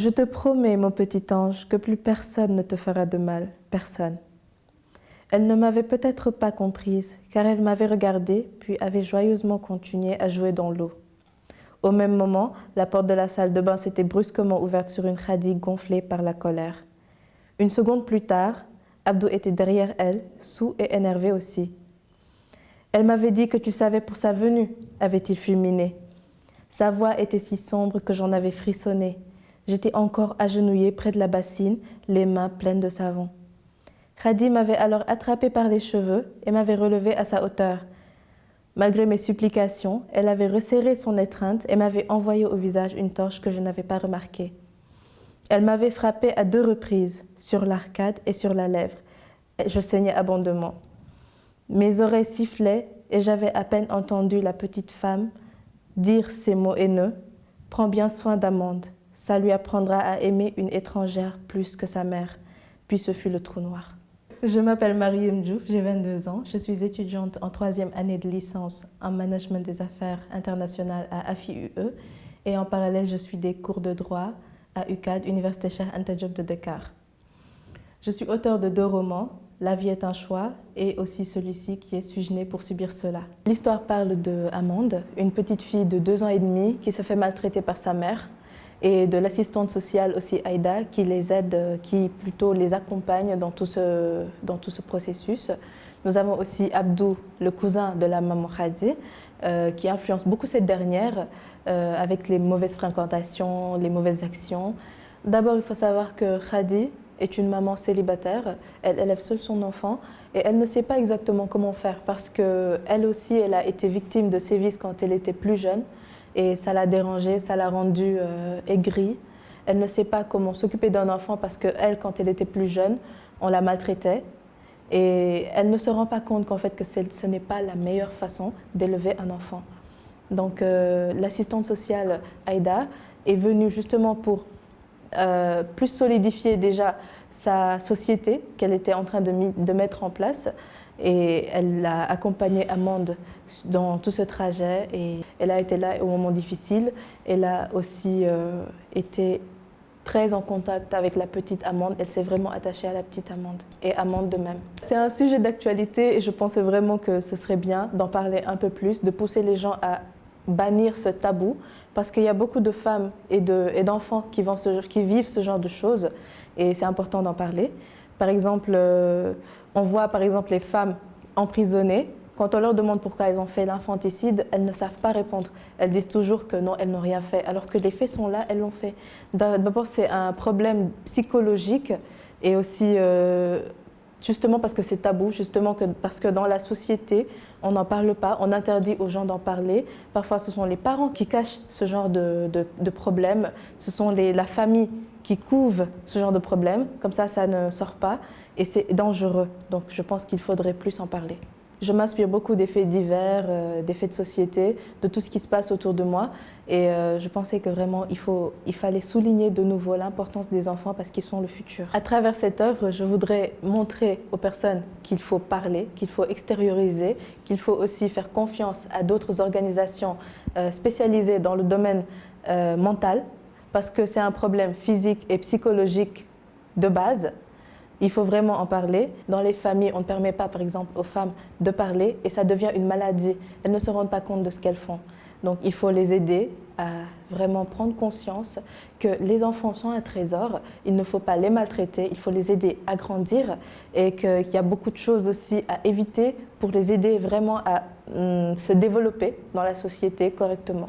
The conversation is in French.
Je te promets, mon petit ange, que plus personne ne te fera de mal, personne. Elle ne m'avait peut-être pas comprise, car elle m'avait regardée, puis avait joyeusement continué à jouer dans l'eau. Au même moment, la porte de la salle de bain s'était brusquement ouverte sur une Khadi gonflée par la colère. Une seconde plus tard, Abdou était derrière elle, saoul et énervé aussi. « Elle m'avait dit que tu savais pour sa venue », avait-il fulminé. Sa voix était si sombre que j'en avais frissonné. J'étais encore agenouillée près de la bassine, les mains pleines de savon. Khadi m'avait alors attrapée par les cheveux et m'avait relevée à sa hauteur. Malgré mes supplications, elle avait resserré son étreinte et m'avait envoyé au visage une torche que je n'avais pas remarquée. Elle m'avait frappée à 2 reprises, sur l'arcade et sur la lèvre. Je saignais abondamment. Mes oreilles sifflaient et j'avais à peine entendu la petite femme dire ces mots haineux. « Prends bien soin d'Amande, ça lui apprendra à aimer une étrangère plus que sa mère. » Puis ce fut le trou noir. Je m'appelle Mariam Diouf, j'ai 22 ans. Je suis étudiante en 3e année de licence en management des affaires internationales à AFI-UE et en parallèle, je suis des cours de droit à UCAD, Université Cheikh Anta Diop de Dakar. Je suis auteure de 2 romans, La vie est un choix et aussi celui-ci qui est Suis-je née pour subir cela. L'histoire parle de Amande, une petite fille de 2 ans et demi qui se fait maltraiter par sa mère, et de l'assistante sociale aussi Aïda qui les aide, qui plutôt les accompagne dans tout ce processus. Nous avons aussi Abdou, le cousin de la maman Khadi, qui influence beaucoup cette dernière avec les mauvaises fréquentations, les mauvaises actions. D'abord, il faut savoir que Khadi est une maman célibataire, elle élève seule son enfant et elle ne sait pas exactement comment faire parce qu'elle aussi, elle a été victime de sévices quand elle était plus jeune. Et ça l'a dérangée, ça l'a rendue aigrie. Elle ne sait pas comment s'occuper d'un enfant parce qu'elle, quand elle était plus jeune, on la maltraitait. Et elle ne se rend pas compte qu'en fait que ce n'est pas la meilleure façon d'élever un enfant. Donc l'assistante sociale Aïda est venue justement pour plus solidifier déjà sa société qu'elle était en train de mettre en place. Et elle a accompagné Amande dans tout ce trajet et elle a été là au moment difficile. Elle a aussi été très en contact avec la petite Amande. Elle s'est vraiment attachée à la petite Amande et Amande de même. C'est un sujet d'actualité et je pensais vraiment que ce serait bien d'en parler un peu plus, de pousser les gens à bannir ce tabou parce qu'il y a beaucoup de femmes et d'enfants qui vivent ce genre de choses et c'est important d'en parler. Par exemple, on voit par exemple les femmes emprisonnées. Quand on leur demande pourquoi elles ont fait l'infanticide, elles ne savent pas répondre. Elles disent toujours que non, elles n'ont rien fait, alors que les faits sont là, elles l'ont fait. D'abord, c'est un problème psychologique et aussi justement parce que c'est tabou, justement parce que dans la société, on n'en parle pas, on interdit aux gens d'en parler. Parfois, ce sont les parents qui cachent ce genre de problème, ce sont la famille qui couvre ce genre de problème, comme ça ne sort pas et c'est dangereux. Donc je pense qu'il faudrait plus en parler. Je m'inspire beaucoup des faits divers, des faits de société, de tout ce qui se passe autour de moi et je pensais que vraiment il fallait souligner de nouveau l'importance des enfants parce qu'ils sont le futur. À travers cette œuvre, je voudrais montrer aux personnes qu'il faut parler, qu'il faut extérioriser, qu'il faut aussi faire confiance à d'autres organisations spécialisées dans le domaine mental, parce que c'est un problème physique et psychologique de base. Il faut vraiment en parler. Dans les familles, on ne permet pas, par exemple, aux femmes de parler et ça devient une maladie. Elles ne se rendent pas compte de ce qu'elles font. Donc, il faut les aider à vraiment prendre conscience que les enfants sont un trésor. Il ne faut pas les maltraiter, il faut les aider à grandir et qu'il y a beaucoup de choses aussi à éviter pour les aider vraiment à se développer dans la société correctement.